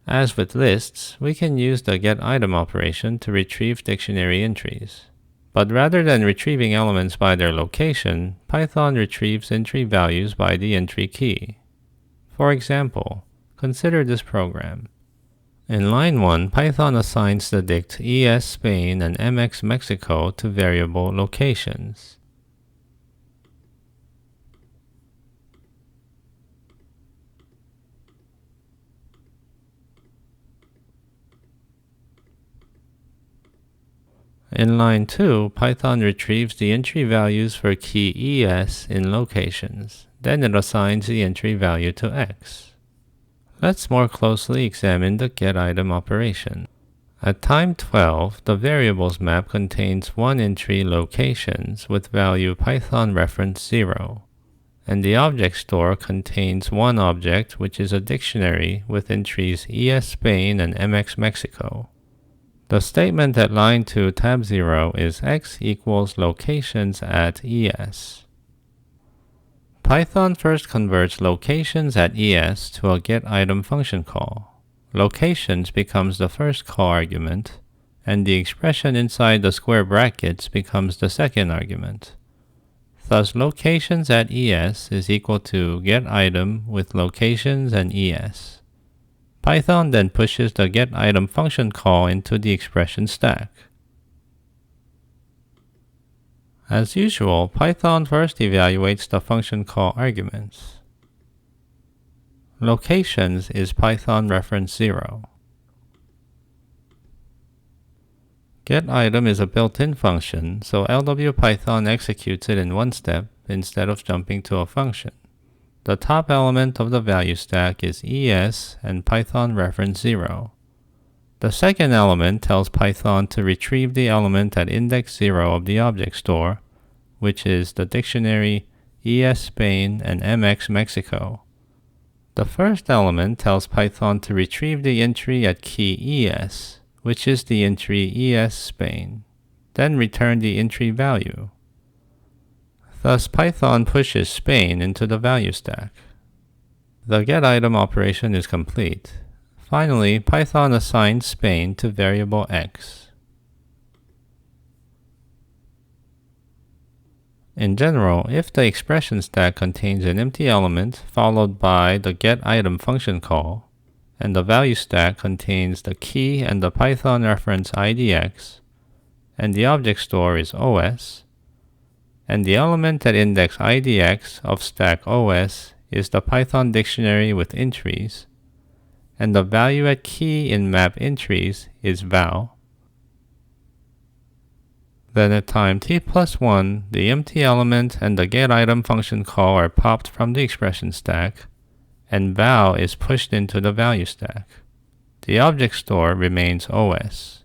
As with lists, we can use the getitem operation to retrieve dictionary entries. But rather than retrieving elements by their location, Python retrieves entry values by the entry key. For example, consider this program. In line 1, Python assigns the dict ES Spain and MX Mexico to variable locations. In line 2, Python retrieves the entry values for key ES in locations. Then it assigns the entry value to X. Let's more closely examine the getitem operation. At time 12, the variables map contains one entry locations with value Python reference 0, and the object store contains one object which is a dictionary with entries ES Spain and MX Mexico. The statement at line 2 tab 0 is x equals locations at ES. Python first converts locations at ES to a getitem function call. Locations becomes the first call argument, and the expression inside the square brackets becomes the second argument. Thus, locations at ES is equal to getitem with locations and ES. Python then pushes the getitem function call into the expression stack. As usual, Python first evaluates the function call arguments. Locations is Python reference 0. Getitem is a built-in function, so LWPython executes it in one step instead of jumping to a function. The top element of the value stack is ES and Python reference 0. The second element tells Python to retrieve the element at index 0 of the object store, which is the dictionary ES Spain and MX Mexico. The first element tells Python to retrieve the entry at key ES, which is the entry ES Spain, then return the entry value. Thus, Python pushes Spain into the value stack. The getitem operation is complete. Finally, Python assigns Spain to variable X. In general, if the expression stack contains an empty element followed by the getitem function call, and the value stack contains the key and the Python reference IDX, and the object store is OS, and the element at index IDX of stack OS is the Python dictionary with entries, and the value at key in map entries is val. Then at time t+1, the empty element and the getitem function call are popped from the expression stack, and val is pushed into the value stack. The object store remains OS.